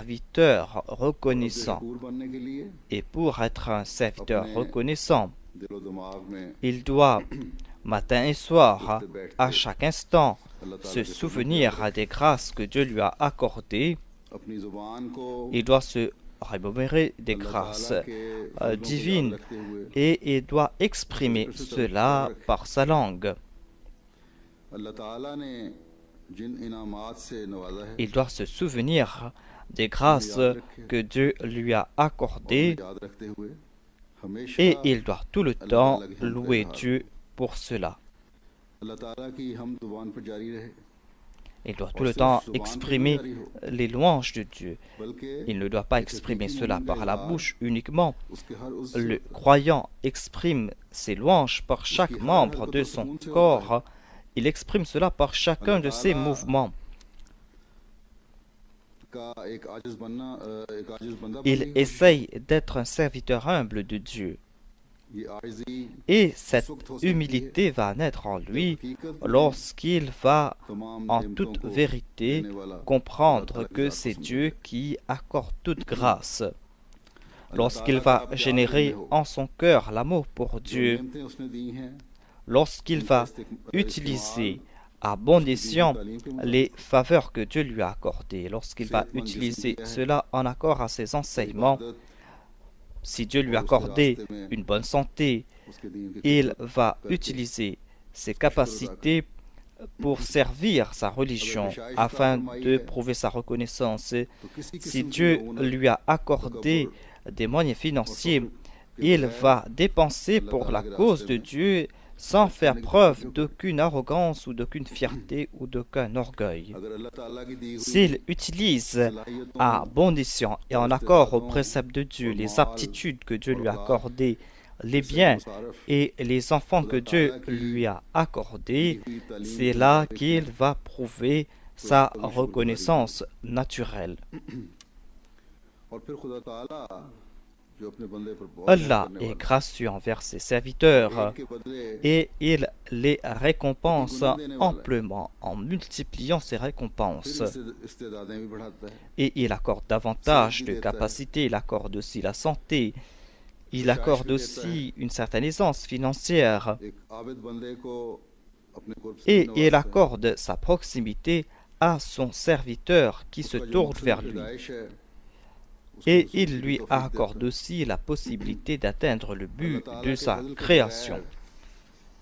serviteur reconnaissant. Et pour être un serviteur reconnaissant, il doit, matin et soir, à chaque instant, se souvenir des grâces que Dieu lui a accordées. Il doit se remémorer des grâces divines et il doit exprimer cela par sa langue. Il doit se souvenir des grâces que Dieu lui a accordées et il doit tout le temps louer Dieu pour cela. Il doit tout le temps exprimer les louanges de Dieu. Il ne doit pas exprimer cela par la bouche uniquement. Le croyant exprime ses louanges par chaque membre de son corps. Il exprime cela par chacun de ses mouvements. Il essaye d'être un serviteur humble de Dieu. Et cette humilité va naître en lui lorsqu'il va en toute vérité comprendre que c'est Dieu qui accorde toute grâce. Lorsqu'il va générer en son cœur l'amour pour Dieu, lorsqu'il va utiliser à bon escient les faveurs que Dieu lui a accordées, lorsqu'il va utiliser cela en accord à ses enseignements, si Dieu lui a accordé une bonne santé, il va utiliser ses capacités pour servir sa religion afin de prouver sa reconnaissance. Si Dieu lui a accordé des moyens financiers, il va dépenser pour la cause de Dieu sans faire preuve d'aucune arrogance ou d'aucune fierté ou d'aucun orgueil. S'il utilise à bon escient et en accord aux préceptes de Dieu les aptitudes que Dieu lui a accordées, les biens et les enfants que Dieu lui a accordés, c'est là qu'il va prouver sa reconnaissance naturelle. Allah est gracieux envers ses serviteurs et il les récompense amplement en multipliant ses récompenses. Et il accorde davantage de capacités, il accorde aussi la santé, il accorde aussi une certaine aisance financière et il accorde sa proximité à son serviteur qui se tourne vers lui. Et il lui accorde aussi la possibilité d'atteindre le but de sa création.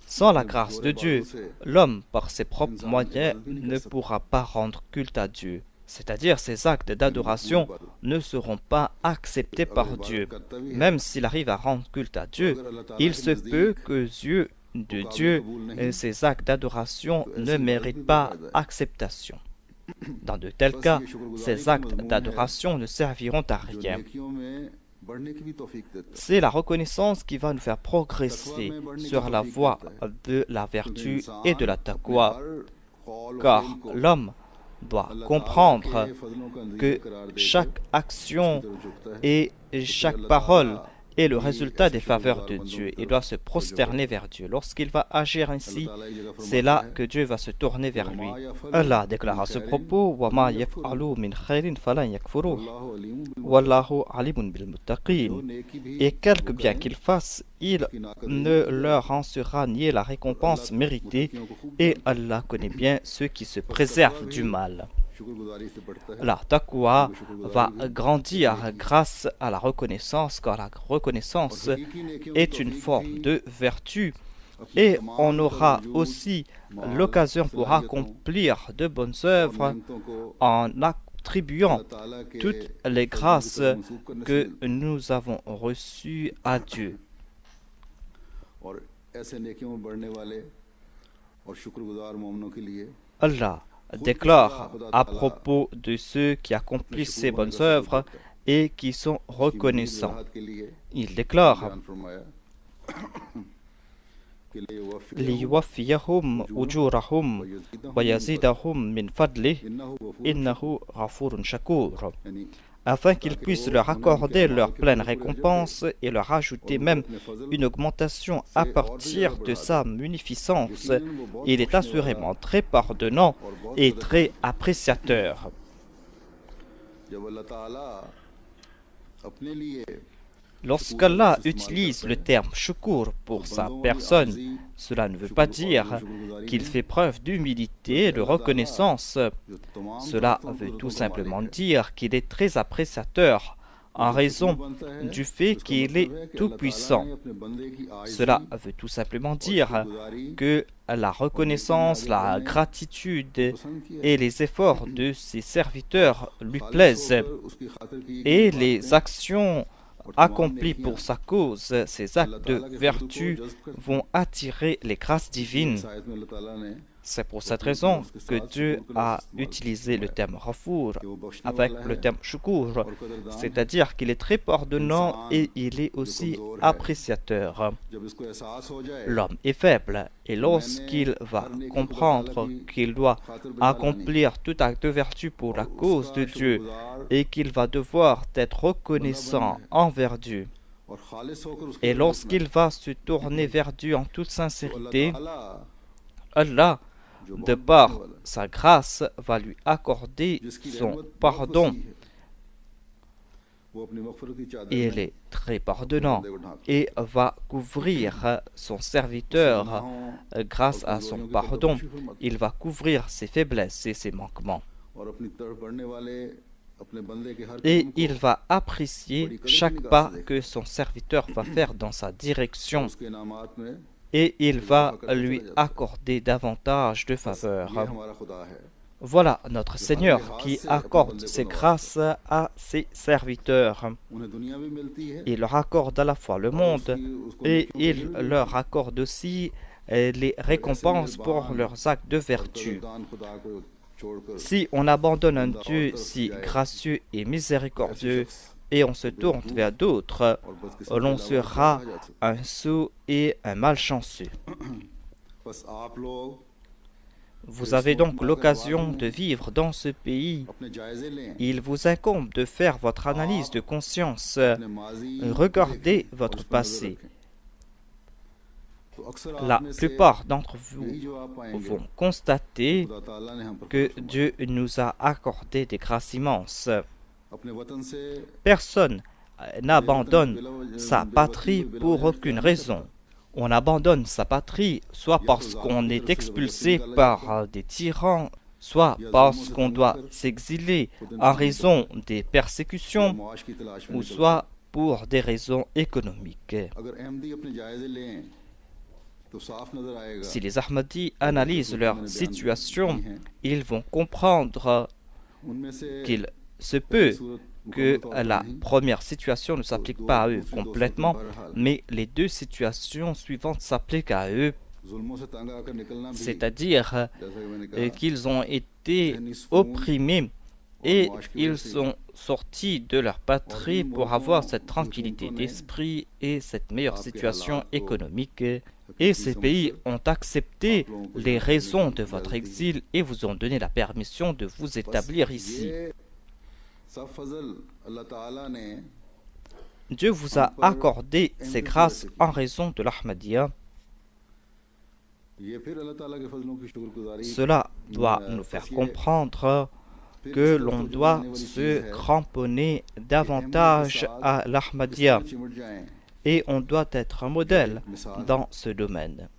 Sans la grâce de Dieu, l'homme, par ses propres moyens, ne pourra pas rendre culte à Dieu. C'est-à-dire, ses actes d'adoration ne seront pas acceptés par Dieu. Même s'il arrive à rendre culte à Dieu, il se peut que yeux de Dieu, ses actes d'adoration ne méritent pas acceptation. Dans de tels cas, ces actes d'adoration ne serviront à rien. C'est la reconnaissance qui va nous faire progresser sur la voie de la vertu et de la taqwa, car l'homme doit comprendre que chaque action et chaque parole est le résultat des faveurs de Dieu et doit se prosterner vers Dieu. Lorsqu'il va agir ainsi, c'est là que Dieu va se tourner vers lui. Allah déclare à ce propos: وَمَا يَفْعَلُوا مِنْ خَيْرٍ فَلَنْ يَكْفُرُوهُ وَاللَّهُ عَلِيمٌ بِالْمُتَّقِينَ. Et quelque bien qu'ils fassent, il ne leur en sera nié la récompense méritée, et Allah connaît bien ceux qui se préservent du mal. La taqwa va grandir grâce à la reconnaissance, car la reconnaissance est une forme de vertu et on aura aussi l'occasion pour accomplir de bonnes œuvres en attribuant toutes les grâces que nous avons reçues à Dieu. Allah déclare à propos de ceux qui accomplissent ces bonnes œuvres et qui sont reconnaissants. Il déclare: لِيُوَفِّيَهُمْ أُجُورَهُمْ وَيَزِيدَهُمْ مِنْ فَضْلِهِ إِنَّهُ غَفُورٌ شَكُورٌ, afin qu'ils puissent leur accorder leur pleine récompense et leur ajouter même une augmentation à partir de sa munificence. Il est assurément très pardonnant et très appréciateur. Lorsqu'Allah utilise le terme shukr pour sa personne, cela ne veut pas dire qu'il fait preuve d'humilité et de reconnaissance. Cela veut tout simplement dire qu'il est très appréciateur en raison du fait qu'il est tout-puissant. Cela veut tout simplement dire que la reconnaissance, la gratitude et les efforts de ses serviteurs lui plaisent et les actions accomplis pour sa cause, ces actes de vertu vont attirer les grâces divines. C'est pour cette raison que Dieu a utilisé le terme Ghafour avec le terme Shukur, c'est-à-dire qu'il est très pardonnant et il est aussi appréciateur. L'homme est faible et lorsqu'il va comprendre qu'il doit accomplir tout acte de vertu pour la cause de Dieu et qu'il va devoir être reconnaissant envers Dieu, et lorsqu'il va se tourner vers Dieu en toute sincérité, Allah, de par sa grâce, va lui accorder son pardon. Il est très pardonnant et va couvrir son serviteur grâce à son pardon. Il va couvrir ses faiblesses et ses manquements. Et il va apprécier chaque pas que son serviteur va faire dans sa direction. Et il va lui accorder davantage de faveurs. Voilà notre Seigneur qui accorde ses grâces à ses serviteurs. Il leur accorde à la fois le monde et il leur accorde aussi les récompenses pour leurs actes de vertu. Si on abandonne un Dieu si gracieux et miséricordieux, et on se tourne vers d'autres, l'on sera un sot et un malchanceux. Vous avez donc l'occasion de vivre dans ce pays. Il vous incombe de faire votre analyse de conscience. Regardez votre passé. La plupart d'entre vous vont constater que Dieu nous a accordé des grâces immenses. Personne n'abandonne sa patrie pour aucune raison. On abandonne sa patrie soit parce qu'on est expulsé par des tyrans, soit parce qu'on doit s'exiler en raison des persécutions, ou soit pour des raisons économiques. Si les Ahmadis analysent leur situation, ils vont comprendre qu'il se peut que la première situation ne s'applique pas à eux complètement, mais les deux situations suivantes s'appliquent à eux, c'est-à-dire qu'ils ont été opprimés et ils sont sortis de leur patrie pour avoir cette tranquillité d'esprit et cette meilleure situation économique. Et ces pays ont accepté les raisons de votre exil et vous ont donné la permission de vous établir ici. Dieu vous a accordé ces grâces en raison de l'Ahmadiyya. Cela doit nous faire comprendre que l'on doit se cramponner davantage à l'Ahmadiyya et on doit être un modèle dans ce domaine.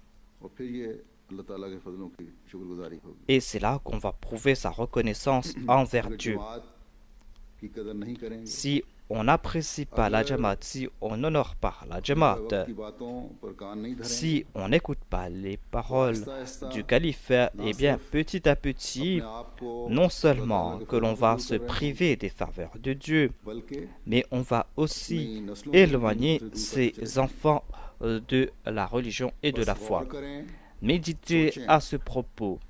Et c'est là qu'on va prouver sa reconnaissance envers Dieu. Si on n'apprécie pas la Jamaat, si on n'honore pas la Jamaat, si on n'écoute pas les paroles du calife, eh bien petit à petit, non seulement que l'on va se priver des faveurs de Dieu, mais on va aussi éloigner ses enfants de la religion et de la foi. Méditez à ce propos.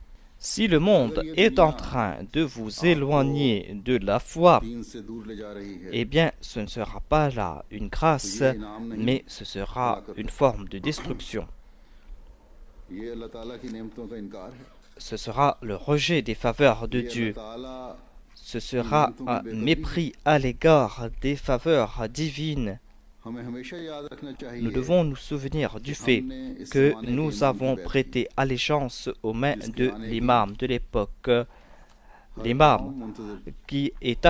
Si le monde est en train de vous éloigner de la foi, eh bien, ce ne sera pas là une grâce, mais ce sera une forme de destruction. Ce sera le rejet des faveurs de Dieu. Ce sera un mépris à l'égard des faveurs divines. Nous devons nous souvenir du fait que nous avons prêté allégeance aux mains de l'imam de l'époque, l'imam qui est